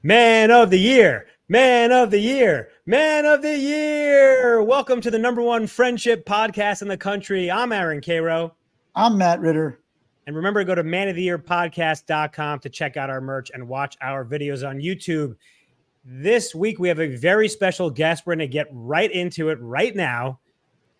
Man of the year, man of the year, man of the year. Welcome to the number one friendship podcast in the country. I'm Aaron Karo. I'm Matt Ritter. And remember to go to manoftheyearpodcast.com to check out our merch and watch our videos on YouTube. This week, we have a very special guest. We're going to get right into it right now.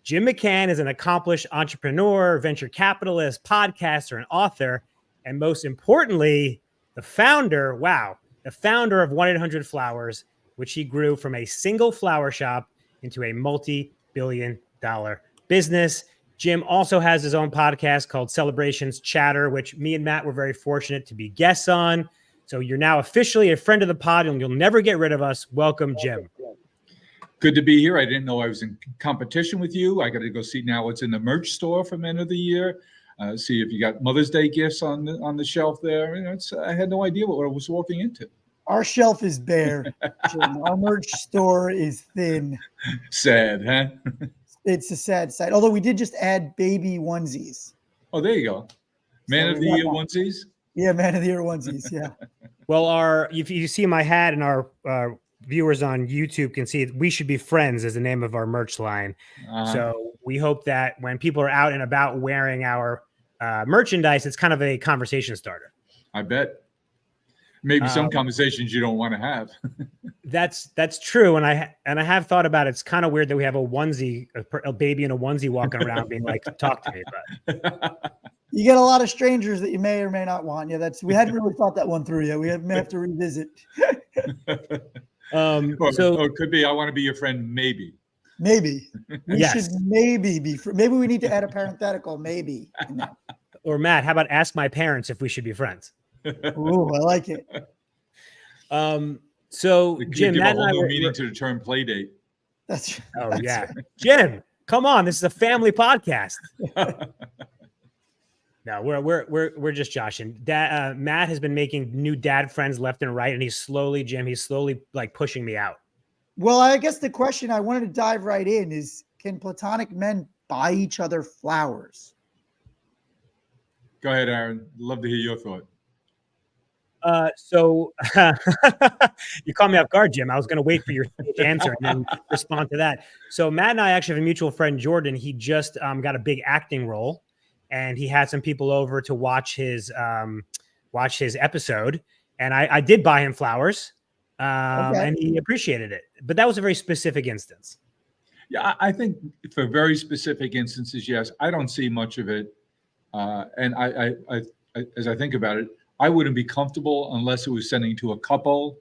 Jim McCann is an accomplished entrepreneur, venture capitalist, podcaster, and author. And most importantly, the founder of 1-800-Flowers, which he grew from a single flower shop into a multi-billion-dollar business. Jim also has his own podcast called Celebrations Chatter, which me and Matt were very fortunate to be guests on. So you're now officially a friend of the pod, and you'll never get rid of us. Welcome, Jim. Good to be here. I didn't know I was in competition with you. I got to go see now what's in the merch store for Men of the Year. See if you got Mother's Day gifts on the shelf there. You know, I had no idea what I was walking into. Our shelf is bare. Jim. Our merch store is thin. Sad, huh? It's a sad sight. Although we did just add baby onesies. Oh, there you go. Man of the Year onesies? Yeah, Man of the Year onesies, yeah. Well, if you see my hat and our viewers on YouTube can see We Should Be Friends is the name of our merch line. So we hope that when people are out and about wearing our merchandise, it's kind of a conversation starter. I bet. Maybe some conversations you don't want to have. That's true, and I have thought about it. It's kind of weird that we have a onesie, a baby in a onesie walking around, being like, "Talk to me." But you get a lot of strangers that you may or may not want. Yeah, we hadn't really thought that one through yet. We may have to revisit. Or it could be, I want to be your friend. Maybe. We should maybe be. Maybe we need to add a parenthetical. Maybe. Or Matt, how about ask my parents if we should be friends? Ooh, I like it. So Jim, give Matt a whole and I new were meaning to the term play date. That's yeah. Jim, come on, this is a family podcast. No, we're just joshing. Matt has been making new dad friends left and right, and he's slowly like pushing me out. Well, I guess the question I wanted to dive right in is, can platonic men buy each other flowers? Go ahead, Aaron. Love to hear your thought. So you caught me off guard, Jim. I was going to wait for your answer and then respond to that. So Matt and I actually have a mutual friend, Jordan. He just got a big acting role, and he had some people over to watch his episode. And I did buy him flowers, and he appreciated it. But that was a very specific instance. Yeah, I think for very specific instances, yes. I don't see much of it. And I, as I think about it, I wouldn't be comfortable unless it was sending to a couple,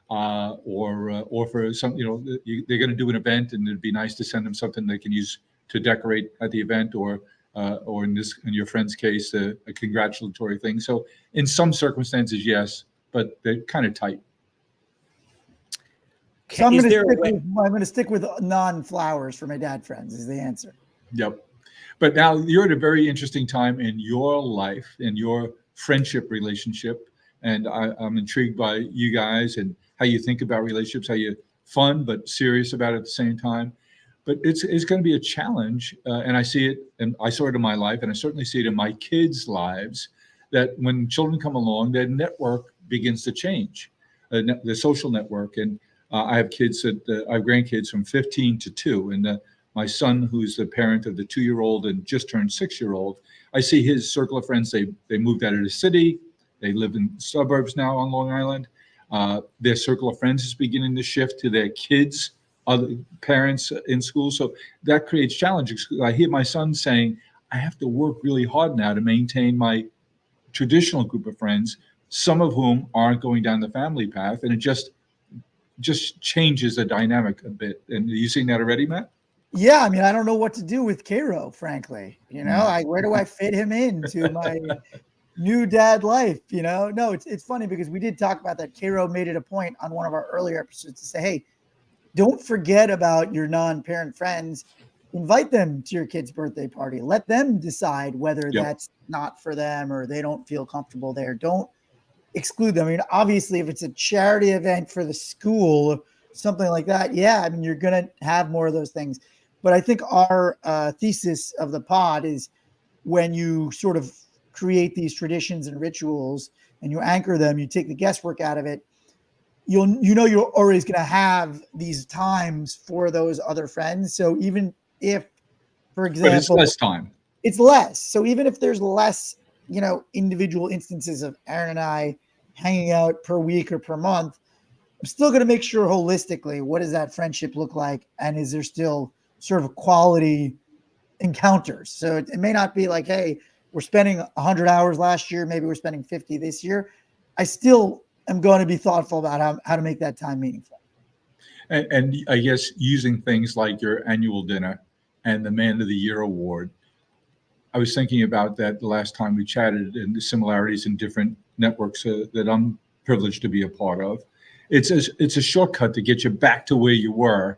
or for some, they're going to do an event, and it'd be nice to send them something they can use to decorate at the event, or in your friend's case, a congratulatory thing. So in some circumstances, yes, but they're kind of tight. So I'm going to stick with non-flowers for my dad friends is the answer. Yep. But now you're at a very interesting time in your life, in your friendship relationship. And I'm intrigued by you guys and how you think about relationships, how you're fun but serious about it at the same time. But it's going to be a challenge. And I see it, and I saw it in my life, and I certainly see it in my kids' lives, that when children come along, their network begins to change, the social network. And I have I have grandkids from 15 to 2. And my son, who's the parent of the 2-year-old and just turned 6-year-old, I see his circle of friends. They moved out of the city. They live in suburbs now on Long Island. Their circle of friends is beginning to shift to their kids, other parents in school. So that creates challenges. I hear my son saying, I have to work really hard now to maintain my traditional group of friends, some of whom aren't going down the family path. And it just changes the dynamic a bit. And are you seeing that already, Matt? Yeah, I mean, I don't know what to do with Karo, frankly. Where do I fit him into my new dad life? No, it's funny because we did talk about that. Karo made it a point on one of our earlier episodes to say, hey, don't forget about your non-parent friends. Invite them to your kid's birthday party. Let them decide whether that's not for them or they don't feel comfortable there. Don't exclude them. I mean, obviously, if it's a charity event for the school, something like that, yeah, I mean, you're going to have more of those things. But I think our thesis of the pod is when you sort of create these traditions and rituals and you anchor them, you take the guesswork out of it, you're always going to have these times for those other friends. So even if, for example, but it's less time. It's less. So even if there's less, individual instances of Aaron and I hanging out per week or per month, I'm still going to make sure holistically, what does that friendship look like? And is there still sort of quality encounters? So it may not be like, hey, we're spending 100 hours last year, maybe we're spending 50 this year. I still am going to be thoughtful about how to make that time meaningful. And I guess using things like your annual dinner and the Man of the Year award, I was thinking about that the last time we chatted, and the similarities in different networks that I'm privileged to be a part of. It's a shortcut to get you back to where you were.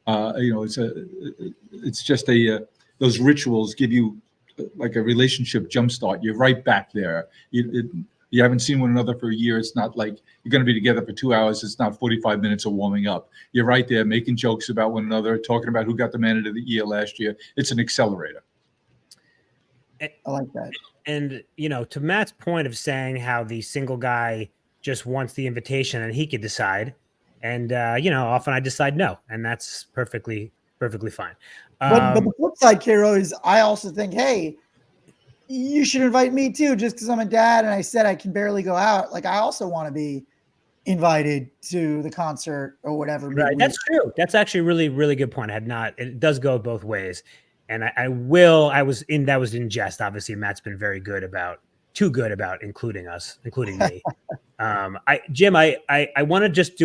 It's just those rituals give you like a relationship jumpstart. You're right back there. You haven't seen one another for a year. It's not like you're going to be together for 2 hours. It's not 45 minutes of warming up. You're right there making jokes about one another, talking about who got the Man of the Year last year. It's an accelerator. I like that. And, to Matt's point of saying how the single guy just wants the invitation and he could decide. And, often I decide no, and that's perfectly fine. But the flip side, Karo, is I also think, hey, you should invite me too, just because I'm a dad and I said I can barely go out. Like, I also want to be invited to the concert or whatever. Right. That's true. That's actually a really, really good point. It does go both ways. And that was in jest. Obviously, Matt's been too good about including me. Jim, I want to just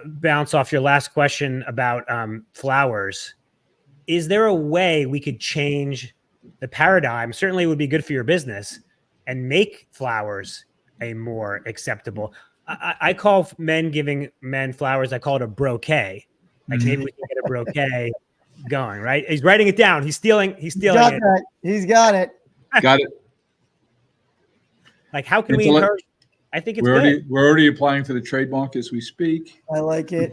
bounce off your last question about flowers. Is there a way we could change the paradigm? Certainly it would be good for your business, and make flowers a more acceptable. I call men giving men flowers, I call it a bouquet. Like maybe we can get a bouquet going, right? He's writing it down. He's stealing it. He's got it. Got it. Like, how can we encourage? I think we're already applying for the trademark as we speak. I like it.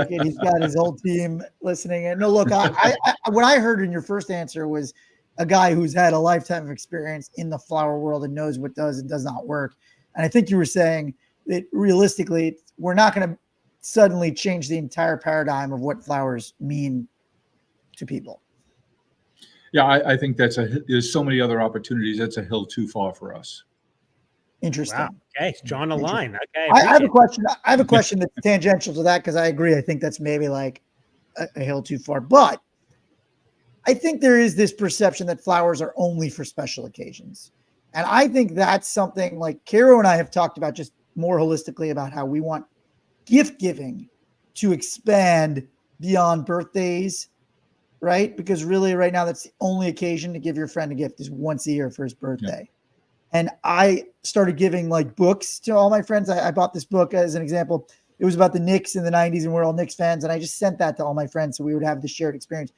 He's got his whole team listening. And no, look, I what I heard in your first answer was a guy who's had a lifetime of experience in the flower world and knows what does and does not work. And I think you were saying that realistically, we're not going to suddenly change the entire paradigm of what flowers mean to people. Yeah, I think there's so many other opportunities. That's a hill too far for us. Interesting. Wow. Okay, it's drawn a line. Okay, I have a question. I have a question that's tangential to that, because I agree. I think that's maybe like a hill too far. But I think there is this perception that flowers are only for special occasions. And I think that's something like Karo and I have talked about just more holistically about how we want gift giving to expand beyond birthdays, right? Because really right now that's the only occasion to give your friend a gift is once a year for his birthday. Yeah. And I started giving like books to all my friends. I bought this book as an example. It was about the Knicks in the 90s, and we're all Knicks fans. And I just sent that to all my friends so we would have this shared experience.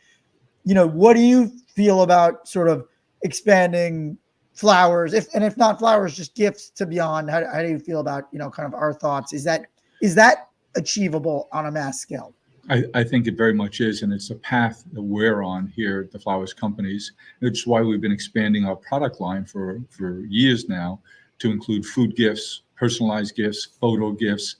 What do you feel about sort of expanding flowers? If not flowers, just gifts to beyond. How do you feel about, kind of our thoughts? Is that achievable on a mass scale? I think it very much is, and it's a path that we're on here at the Flowers Companies. It's why we've been expanding our product line for years now to include food gifts, personalized gifts, photo gifts.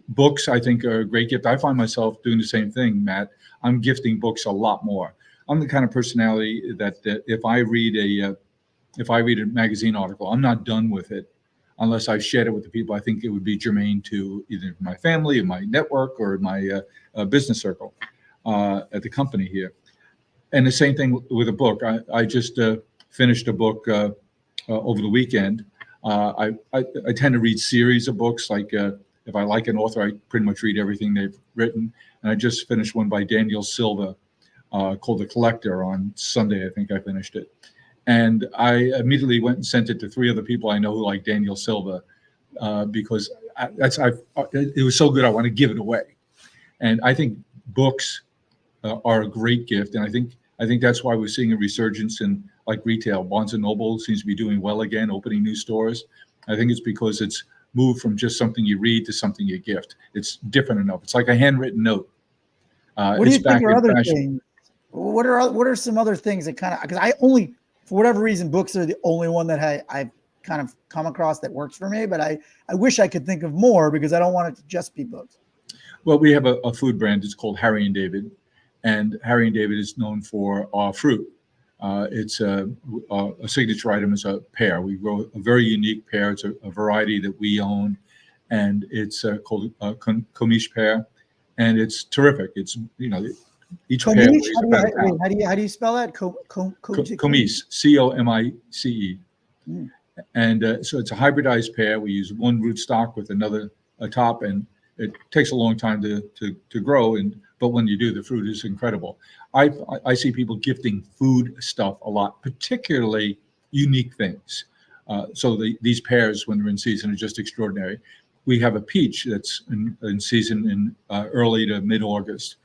Books, I think, are a great gift. I find myself doing the same thing, Matt. I'm gifting books a lot more. I'm the kind of personality that if I read a magazine article, I'm not done with it unless I've shared it with the people I think it would be germane to either my family, or my network, or my business circle at the company here. And the same thing with a book. I just finished a book over the weekend. I tend to read series of books. Like if I like an author, I pretty much read everything they've written. And I just finished one by Daniel Silva called The Collector on Sunday. I think I finished it. And I immediately went and sent it to 3 other people I know who like Daniel Silva because it was so good. I want to give it away. And I think books are a great gift. And I think that's why we're seeing a resurgence in like retail. Barnes & Noble seems to be doing well again, opening new stores. I think it's because it's moved from just something you read to something you gift. It's different enough. It's like a handwritten note. What do you think are other things? What are some other things that kind of, because I only, for whatever reason, books are the only one that I've kind of come across that works for me, but I wish I could think of more because I don't want it to just be books. Well, we have a food brand. It's called Harry and David, and Harry and David is known for our fruit. It's a signature item is a pear. We grow a very unique pear. It's a variety that we own, and it's called Komish pear, and it's terrific. It's each pear weighs about a pound. How do you spell that? Komish, C-O-M-I-C-E. Mm. And so it's a hybridized pear. We use one rootstock with another top, and it takes a long time to grow. But when you do, the fruit is incredible. I see people gifting food stuff a lot, particularly unique things. So these pears, when they're in season, are just extraordinary. We have a peach that's in season in early to mid-August.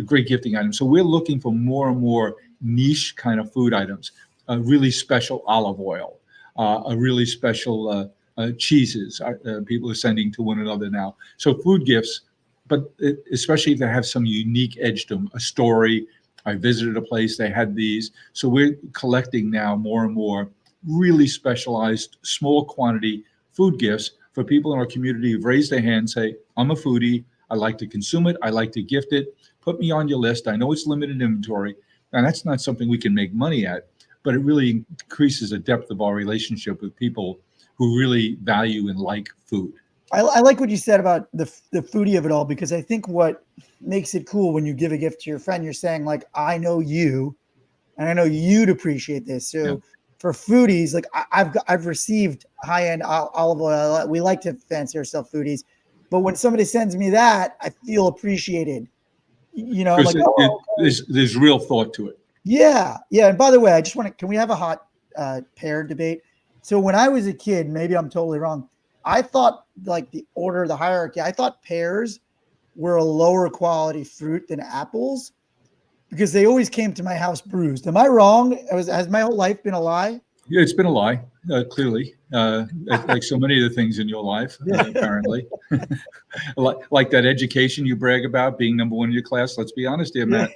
Great gifting items. So we're looking for more and more niche kind of food items. A really special olive oil, a really special cheeses. People are sending to one another now. So food gifts, but especially if they have some unique edge to them, a story. I visited a place, they had these. So we're collecting now more and more really specialized, small quantity food gifts for people in our community who've raised their hand, say, I'm a foodie, I like to consume it, I like to gift it, put me on your list. I know it's limited inventory, and that's not something we can make money at, but it really increases the depth of our relationship with people who really value and like food. I like what you said about the foodie of it all, because I think what makes it cool when you give a gift to your friend, you're saying like, I know you, and I know you'd appreciate this. So for foodies, like I've received high-end olive oil. We like to fancy ourselves foodies, but when somebody sends me that, I feel appreciated. I'm like, there's real thought to it. Yeah. And by the way, I just can we have a hot pear debate? So when I was a kid, maybe I'm totally wrong, I thought like the hierarchy, I thought pears were a lower quality fruit than apples because they always came to my house bruised. Am I wrong? Has my whole life been a lie? Yeah, it's been a lie, clearly, like so many of the things in your life, apparently. like that education you brag about, being number one in your class. Let's be honest here, Matt.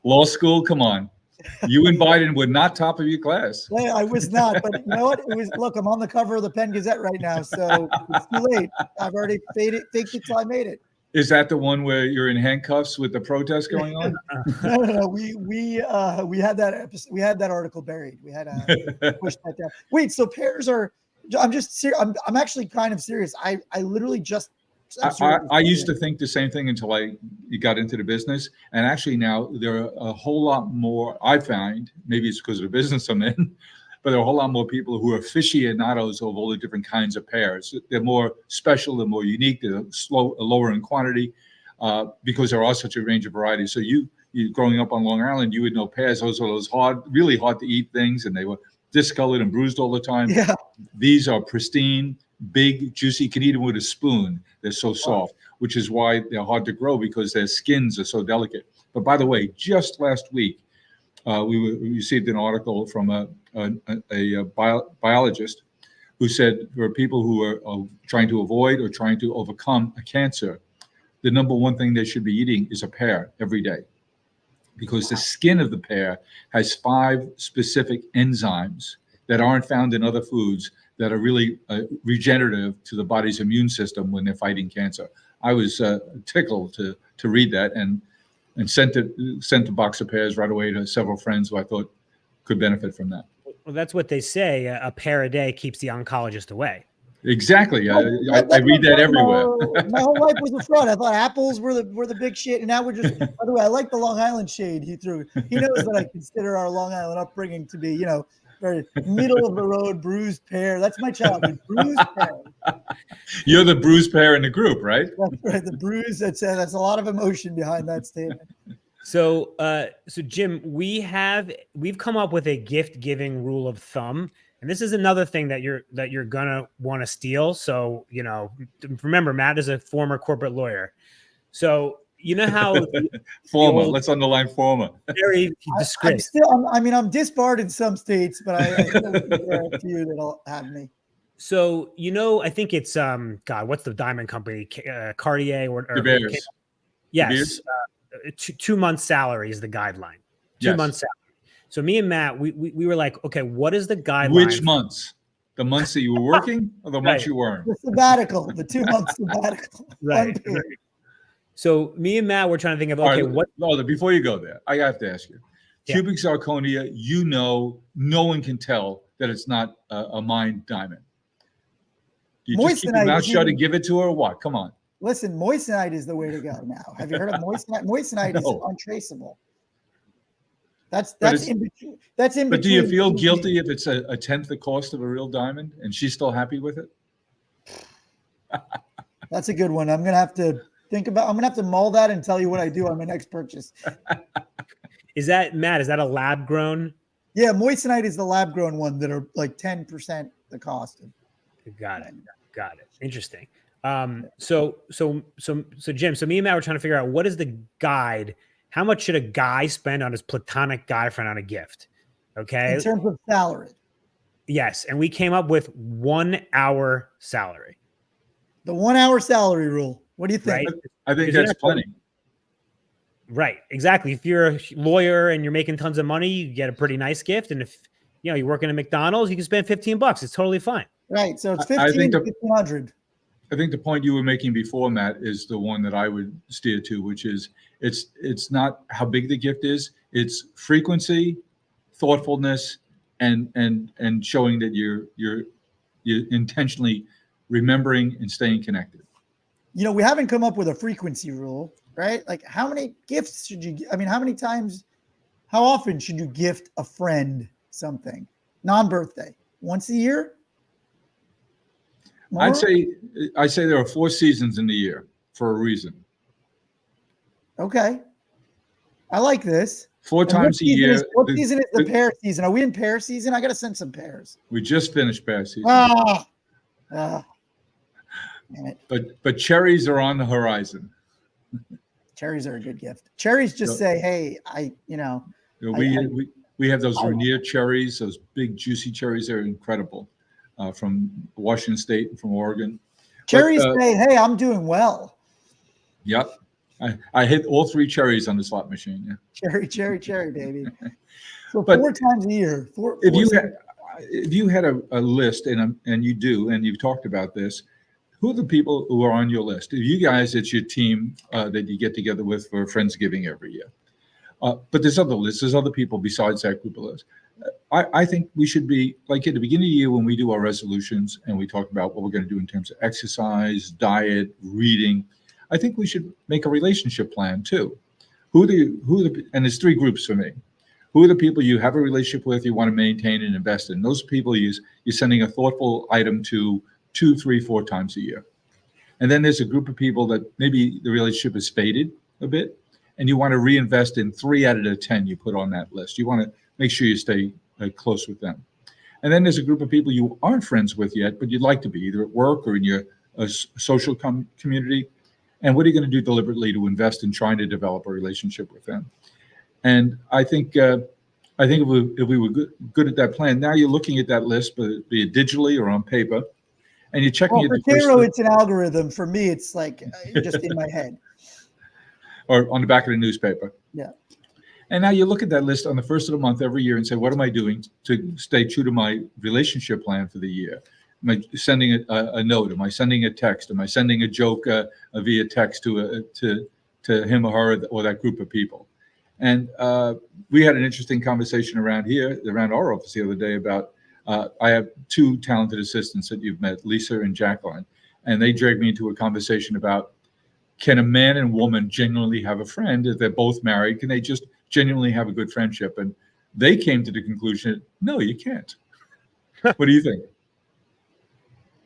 Law school, come on. You and Biden were not top of your class. Yeah, I was not, but you know what? Look, I'm on the cover of the Penn Gazette right now, so it's too late. I've already faked it till I made it. Is that the one where you're in handcuffs with the protest going on? No. We had that episode. We had that article buried. We had pushed that down. Wait, so pears are? I'm just serious. I'm actually kind of serious. I literally just. I used to think the same thing until I got into the business, and actually now there are a whole lot more. I find maybe it's because of the business I'm in, but there are a whole lot more people who are aficionados of all the different kinds of pears. They're more special, they're more unique, they're lower in quantity, because there are such a range of varieties. So you growing up on Long Island, you would know pears. Those are those really hard to eat things, and they were discolored and bruised all the time. Yeah. These are pristine, big, juicy. You can eat them with a spoon. They're so soft, which is why they're hard to grow, because their skins are so delicate. But by the way, just last week, we received an article from a biologist who said for people who are trying to avoid or trying to overcome a cancer, the number one thing they should be eating is a pear every day, because the skin of the pear has 5 specific enzymes that aren't found in other foods that are really regenerative to the body's immune system when they're fighting cancer. I was tickled to read that and sent a box of pears right away to several friends who I thought could benefit from that. Well, that's what they say. A pear a day keeps the oncologist away. Exactly. I read that everywhere. My whole life was a fraud. I thought apples were the big shit, and now we're just. By the way, I like the Long Island shade he threw. He knows that I consider our Long Island upbringing to be, very middle of the road, bruised pear. That's my childhood, bruised pear. You're the bruised pear in the group, right? That's right. The bruise. That's a lot of emotion behind that statement. So Jim, we've come up with a gift giving rule of thumb, and this is another thing that you're gonna want to steal. So remember, Matt is a former corporate lawyer, so you know how former. Let's underline former. Very discreet. I'm disbarred in some states, but I still think there are a few that'll have me. So I think it's what's the diamond company? Cartier or De Beers. Yes. 2 months salary is the guideline. 2 months salary. So me and Matt, we were like, okay, what is the guideline? Which months? The months that you were working or the months Right. you weren't? The sabbatical, the 2 months sabbatical. Right. Unpaid. So me and Matt were trying to think of, All okay, right, what? no, before you go there, I have to ask you. Yeah. Cubic zirconia, no one can tell that it's not a mined diamond. Do you just keep your Moissanite mouth is shut even- and give it to her or what? Come on. Listen, moissanite is the way to go now. Have you heard of moissanite? Moissanite is No. untraceable. That's it's- in between. That's in But do between. you feel guilty if it's a tenth the cost of a real diamond and she's still happy with it? That's a good one. I'm gonna have to think about. I'm gonna have to mull that and tell you what I do on my next purchase. Is that Matt? Is that a lab grown? Yeah, moissanite is the lab grown one that are like 10% the cost. Got it. Interesting. So Jim, so me and Matt were trying to figure out what is the guide. How much should a guy spend on his platonic guy friend on a gift? Okay. In terms of salary. Yes. And we came up with 1 hour salary. The 1 hour salary rule. What do you think? Right. I think Because you're that's not- plenty. Right. Exactly. If you're a lawyer and you're making tons of money, you get a pretty nice gift. And if you're working at McDonald's, you can spend $15. It's totally fine. Right. So it's I 15 think to the- 1,500. I think the point you were making before, Matt, is the one that I would steer to, which is it's not how big the gift is, it's frequency, thoughtfulness, and showing that you're intentionally remembering and staying connected. We haven't come up with a frequency rule, right? Like how many gifts should you, how often should you gift a friend something? Non-birthday, once a year? More? I'd say there are 4 seasons in the year for a reason. Okay. I like this. 4 And times a year. What season is the pear season? Are we in pear season? I got to send some pears. We just finished pear season. Damn it. But cherries are on the horizon. Cherries are a good gift. Cherries just say, hey, We have those Rainier cherries, those big juicy cherries. They're incredible. From Washington State and from Oregon. Cherries say, hey, I'm doing well. Yep. I hit all 3 cherries on the slot machine. Yeah. Cherry, baby. So But 4 times a year. If you had a list, and you do, and you've talked about this, who are the people who are on your list? You guys, it's your team that you get together with for Friendsgiving every year. But there's other lists. There's other people besides that group of lists. I think we should be, like at the beginning of the year when we do our resolutions and we talk about what we're going to do in terms of exercise, diet, reading, I think we should make a relationship plan too. And there's 3 groups for me. Who are the people you have a relationship with, you want to maintain and invest in? Those people you're sending a thoughtful item to 2, 3, 4 times a year. And then there's a group of people that maybe the relationship has faded a bit and you want to reinvest in 3 out of the 10 you put on that list. You want to make sure you stay close with them. And then there's a group of people you aren't friends with yet, but you'd like to be, either at work or in your social community. And what are you going to do deliberately to invest in trying to develop a relationship with them? And I think if we were good at that plan, now you're looking at that list, be it digitally or on paper, and you're checking For Karo, it's an algorithm. For me, it's like just in my head. Or on the back of the newspaper. Yeah. And now you look at that list on the first of the month every year and say, what am I doing to stay true to my relationship plan for the year? Am I sending a note? Am I sending a text? Am I sending a joke via text to him or her or that group of people? And we had an interesting conversation around our office the other day about, I have 2 talented assistants that you've met, Lisa and Jacqueline, and they dragged me into a conversation about, can a man and woman genuinely have a friend? If they're both married, can they just genuinely have a good friendship? And they came to the conclusion, no, you can't. What do you think?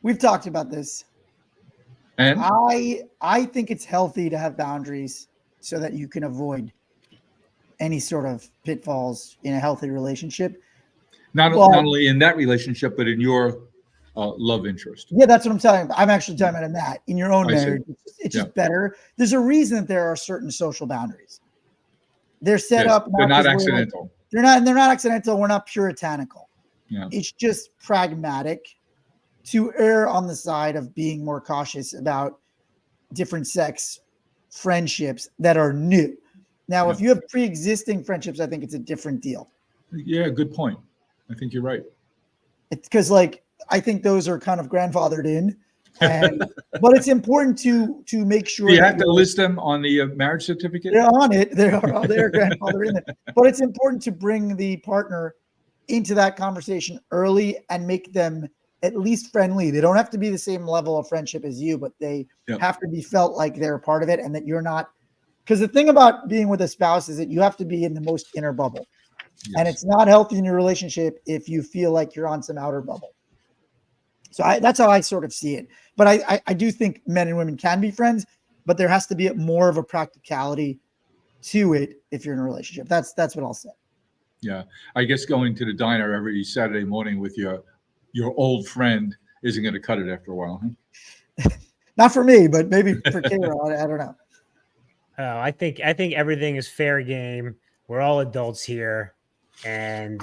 We've talked about this. And I think it's healthy to have boundaries so that you can avoid any sort of pitfalls in a healthy relationship. not only in that relationship, but in your love interest. Yeah, that's what I'm talking about. I'm actually talking about in that. In your own I see. marriage, it's just better. There's a reason that there are certain social boundaries. They're set up. They're not 'cause accidental. They're not accidental. We're not puritanical. Yeah. It's just pragmatic to err on the side of being more cautious about different sex friendships that are new. Now, if you have pre-existing friendships, I think it's a different deal. Yeah, good point. I think you're right. It's because like I think those are kind of grandfathered in, and but it's important to make sure Do you that have to list them on the marriage certificate? they're on it. They're grandfathered in there. But it's important to bring the partner into that conversation early and make them at least friendly. They don't have to be the same level of friendship as you, but they have to be felt like they're a part of it and that you're not. Because the thing about being with a spouse is that you have to be in the most inner bubble. Yes. And it's not healthy in your relationship if you feel like you're on some outer bubble. So that's how I sort of see it. But I do think men and women can be friends, but there has to be more of a practicality to it if you're in a relationship. That's what I'll say. Yeah. I guess going to the diner every Saturday morning with your old friend isn't going to cut it after a while. Huh? Not for me, but maybe for Karo. I don't know. I think everything is fair game. We're all adults here, and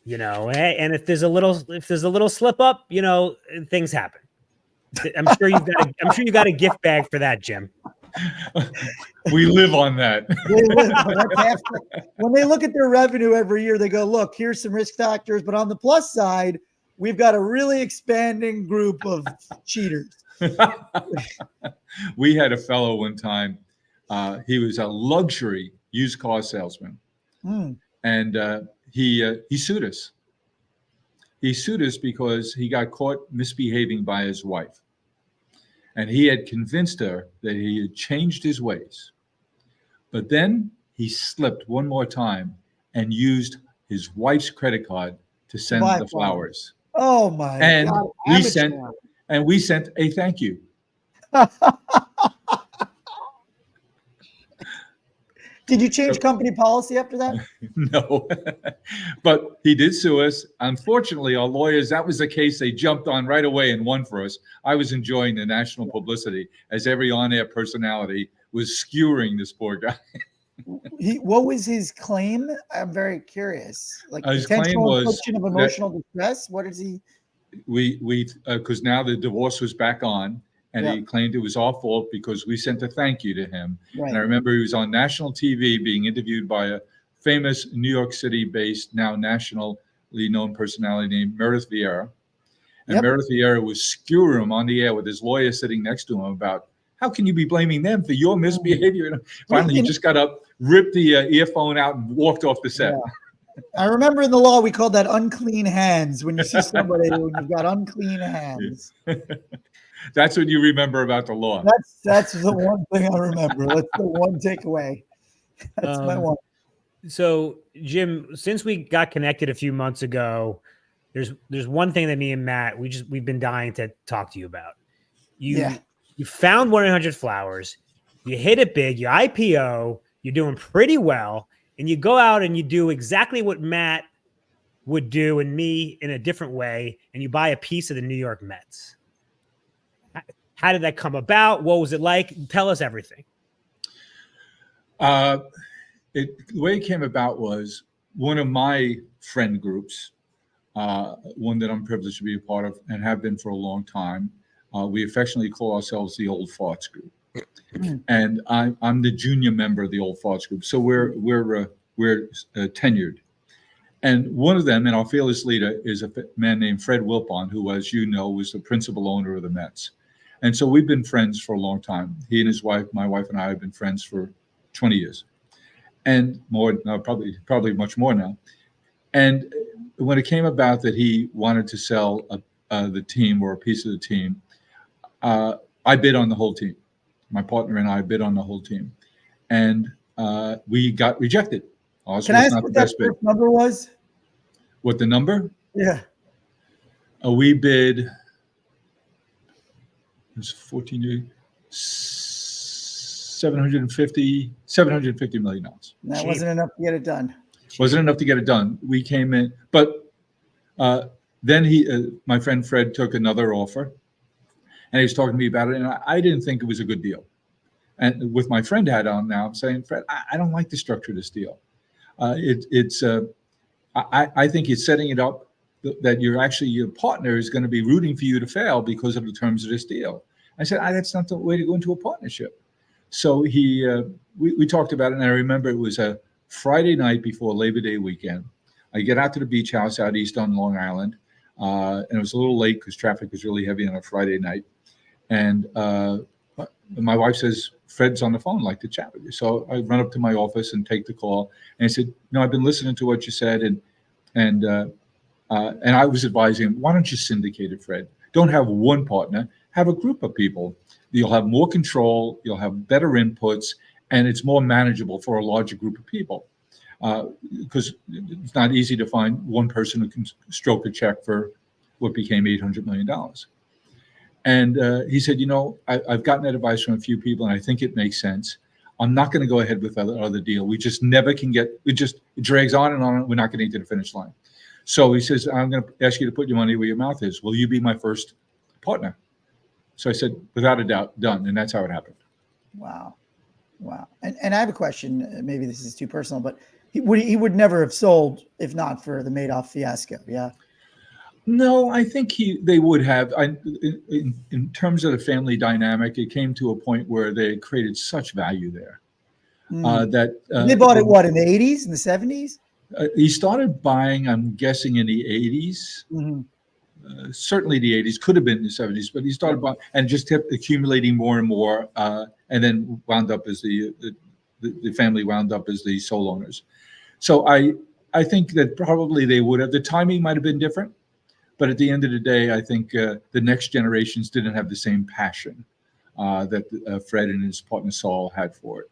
and if there's a little slip up, things happen. I'm sure you got a gift bag for that, Jim. We live on that. When they look at their revenue every year, they go, look, here's some risk factors, but on the plus side, we've got a really expanding group of cheaters. We had a fellow one time. He was a luxury used car salesman, and he sued us. He sued us because he got caught misbehaving by his wife, and he had convinced her that he had changed his ways. But then he slipped one more time and used his wife's credit card to send the flowers. Oh my God! And we sent a thank you. Did you change company policy after that? No, but he did sue us. Unfortunately, our lawyers, that was the case they jumped on right away and won for us. I was enjoying the national publicity as every on-air personality was skewering this poor guy. What was his claim? I'm very curious. Like his claim was infliction of emotional distress. What is he? Because now the divorce was back on. And he claimed it was our fault because we sent a thank you to him. Right. And I remember he was on national TV being interviewed by a famous New York City-based, now nationally known personality named Meredith Vieira. And Meredith Vieira was skewering him on the air with his lawyer sitting next to him about, how can you be blaming them for your misbehavior? And finally, he just got up, ripped the earphone out, and walked off the set. Yeah. I remember in the law, we called that unclean hands when you see somebody when you've got unclean hands. That's what you remember about the law. That's the one thing I remember. That's the one takeaway. That's my one. So, Jim, since we got connected a few months ago, there's one thing that me and Matt we've been dying to talk to you about. You found 1-800-Flowers, you hit it big, you IPO, you're doing pretty well, and you go out and you do exactly what Matt would do and me in a different way, and you buy a piece of the New York Mets. How did that come about? What was it like? Tell us everything. The way it came about was one of my friend groups, one that I'm privileged to be a part of and have been for a long time. We affectionately call ourselves the Old Farts Group. And I'm the junior member of the Old Farts Group. So we're tenured. And one of them, and our fearless leader, is a man named Fred Wilpon, who, as you know, was the principal owner of the Mets. And so we've been friends for a long time. He and his wife, my wife and I, have been friends for 20 years, and more, probably much more now. And when it came about that he wanted to sell the team or a piece of the team, I bid on the whole team. My partner and I bid on the whole team, and we got rejected. Ours Can I ask what that first number was? What the number? Yeah. We bid. It was 14 $750 million. That wasn't enough to get it done. Wasn't enough to get it done. We came in, but then my friend Fred took another offer, and he was talking to me about it, and I didn't think it was a good deal. And with my friend hat on now, I'm saying, Fred, I don't like the structure of this deal. I think it's setting it up that your partner is going to be rooting for you to fail because of the terms of this deal. I said, that's not the way to go into a partnership. So we talked about it, and I remember it was a Friday night before Labor Day weekend. I get out to the beach house out east on Long Island, and it was a little late because traffic was really heavy on a Friday night. And my wife says, Fred's on the phone, like to chat with you. So I run up to my office and take the call. And I said, no, I've been listening to what you said. And I was advising him, why don't you syndicate it, Fred? Don't have one partner, have a group of people. You'll have more control, you'll have better inputs, and it's more manageable for a larger group of people. Because it's not easy to find one person who can stroke a check for what became $800 million. And he said, I've gotten that advice from a few people, and I think it makes sense. I'm not going to go ahead with that other deal. We just never can it drags on and on. We're not getting to the finish line. So he says, I'm going to ask you to put your money where your mouth is. Will you be my first partner? So I said, without a doubt, done. And that's how it happened. Wow. And I have a question. Maybe this is too personal, but he would never have sold if not for the Madoff fiasco. Yeah. No, I think they would have. In terms of the family dynamic, it came to a point where they created such value there. They bought it, what, in the 80s, in the 70s? He started buying, I'm guessing, in the 80s. Mm-hmm. Certainly the 80s, could have been the 70s, but he started buying and just kept accumulating more and more, and then wound up as the family wound up as the sole owners. So I think that probably they would have. The timing might have been different, but at the end of the day, I think the next generations didn't have the same passion that Fred and his partner Saul had for it.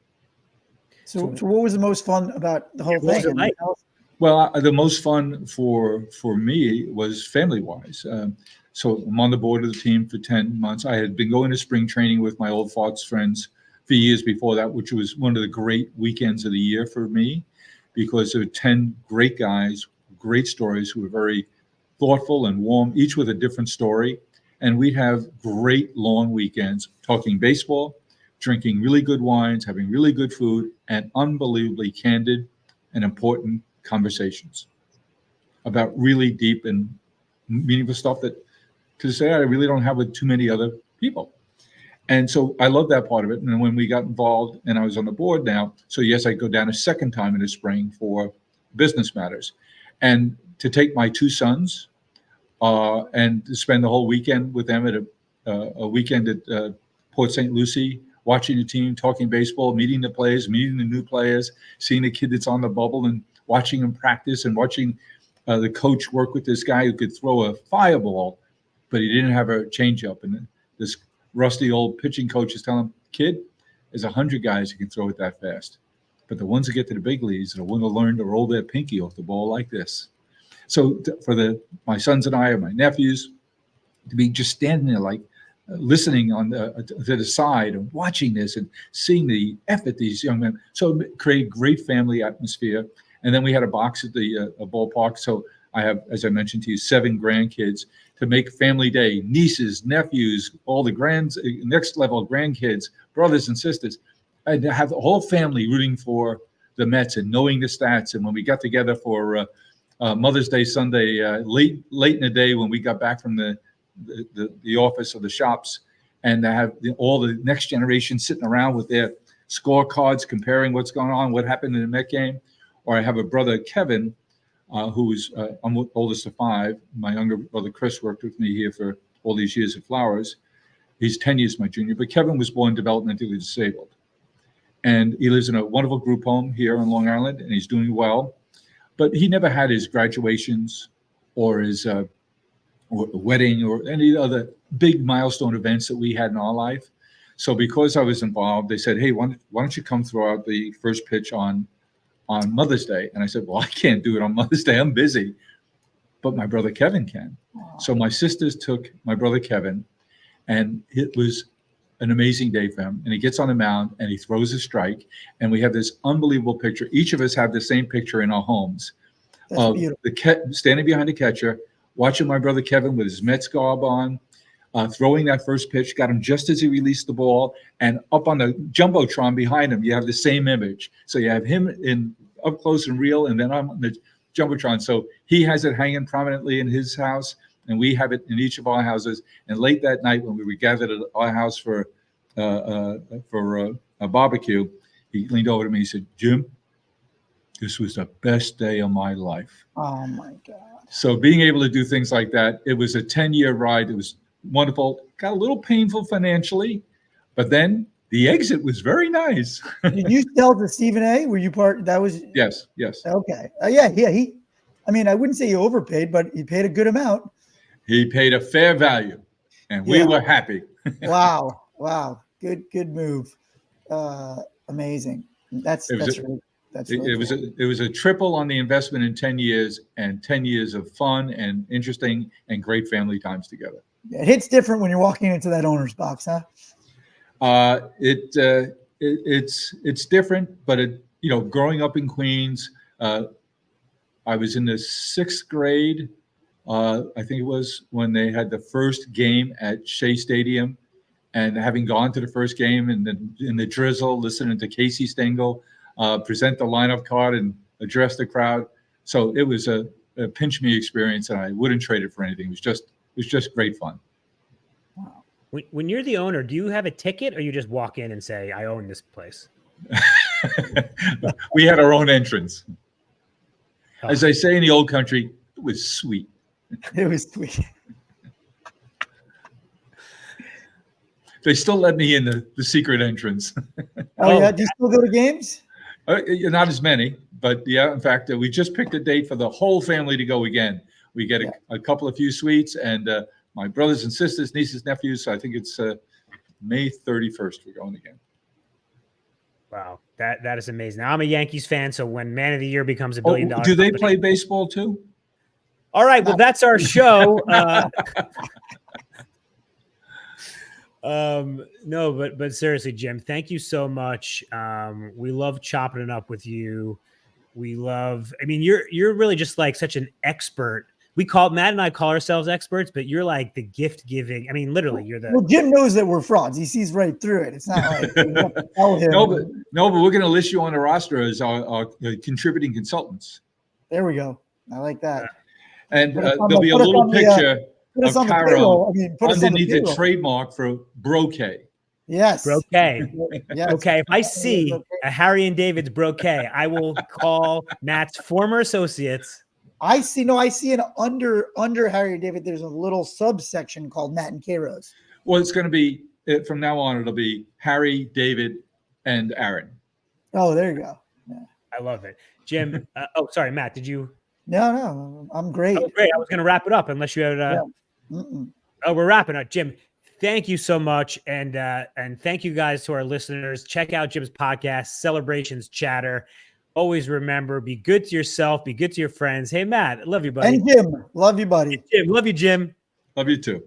So what was the most fun about the whole thing? Well, the most fun for me was family-wise. So I'm on the board of the team for 10 months. I had been going to spring training with my old Fox friends for years before that, which was one of the great weekends of the year for me, because there were 10 great guys, great stories who were very thoughtful and warm, each with a different story. And we'd have great long weekends talking baseball, drinking really good wines, having really good food, and unbelievably candid and important conversations about really deep and meaningful stuff that, to say, I really don't have with too many other people. And so I love that part of it. And when we got involved, and I was on the board now, so yes, I go down a second time in the spring for business matters. And to take my two sons and to spend the whole weekend with them at a weekend at Port St. Lucie, watching the team, talking baseball, meeting the players, meeting the new players, seeing the kid that's on the bubble and watching him practice, and watching the coach work with this guy who could throw a fireball, but he didn't have a changeup. And this rusty old pitching coach is telling him, kid, there's 100 guys who can throw it that fast. But the ones that get to the big leagues are the ones who learn to roll their pinky off the ball like this. So for my sons and I, or my nephews, to be just standing there like listening to the side and watching this and seeing the effort these young men. So it created great family atmosphere. And then we had a box at the ballpark. So I have, as I mentioned to you, 7 grandkids to make family day, nieces, nephews, all the next level grandkids, brothers and sisters. And to have the whole family rooting for the Mets and knowing the stats. And when we got together for Mother's Day Sunday, late in the day when we got back from the office or the shops, and to have all the next generation sitting around with their scorecards, comparing what's going on, what happened in the Met game. Or I have a brother, Kevin, who's I'm oldest of 5. My younger brother, Chris, worked with me here for all these years at Flowers. He's 10 years my junior, but Kevin was born developmentally disabled. And he lives in a wonderful group home here on Long Island, and he's doing well. But he never had his graduations or his wedding or any other big milestone events that we had in our life. So because I was involved, they said, hey, why don't you come throw out the first pitch on Mother's Day? And I said, well, I can't do it on Mother's Day. I'm busy. But my brother Kevin can. So my sisters took my brother Kevin, and it was an amazing day for him. And he gets on the mound and he throws a strike. And we have this unbelievable picture. Each of us have the same picture in our homes of standing behind the catcher, watching my brother Kevin with his Mets garb on, throwing that first pitch, got him just as he released the ball, and up on the Jumbotron behind him, you have the same image. So you have him in up close and real, and then I'm on the Jumbotron. So he has it hanging prominently in his house, and we have it in each of our houses. And late that night, when we were gathered at our house for a barbecue, he leaned over to me. He said, Jim, this was the best day of my life. Oh my God. So being able to do things like that, it was a 10-year ride. It was wonderful. Got a little painful financially, but then the exit was very nice. Did you sell to Stephen A? Were you part? That was Yes. okay. Yeah. I mean, I wouldn't say he overpaid, but he paid a good amount. He paid a fair value, and we were happy. Wow. Good move. Amazing. It was a triple on the investment in 10 years, and 10 years of fun and interesting and great family times together. It hits different when you're walking into that owner's box, huh? It's different, but growing up in Queens, I was in the 6th grade. I think it was when they had the first game at Shea Stadium, and having gone to the first game in the drizzle, listening to Casey Stengel present the lineup card and address the crowd. So it was a pinch me experience, and I wouldn't trade it for anything. It was just great fun. Wow. When you're the owner, do you have a ticket, or you just walk in and say, "I own this place"? We had our own entrance. As they say in the old country, it was sweet. It was sweet. They still let me in the secret entrance. Oh, yeah? Do you still go to games? Not as many, but yeah. In fact, we just picked a date for the whole family to go again. We get a couple of few suites, and my brothers and sisters, nieces, nephews. So I think it's May 31st. We're going again. Wow, that is amazing. Now, I'm a Yankees fan, so when Man of the Year becomes $1 billion, do they play baseball too? All right, well, that's our show. No, but seriously, Jim, thank you so much. We love chopping it up with you. I mean, you're really just like such an expert. Matt and I call ourselves experts, but you're like the gift giving. I mean, literally, you're the. Well, Jim knows that we're frauds. He sees right through it. It's not like we have to tell him. No, but we're going to list you on the roster as our contributing consultants. There we go. I like that. And there'll be a little picture of Karo underneath the trademark for Bro-quet. Yes. Bouquet. Yes. Okay. If I see a Harry and David's Bouquet, I will call Matt's former associates. I see an under Harry and David, there's a little subsection called Matt and Karo's. Well, it's going to be, from now on, it'll be Harry, David, and Aaron. Oh, there you go. Yeah. I love it. Jim. Sorry, Matt, did you? No, I'm great. Oh, great. I was going to wrap it up unless you had. We're wrapping up. Jim, thank you so much. And thank you guys to our listeners. Check out Jim's podcast, Celebrations Chatter. Always remember, be good to yourself, be good to your friends. Hey, Matt, love you, buddy. And Jim, love you, buddy. Jim, love you, Jim. Love you too.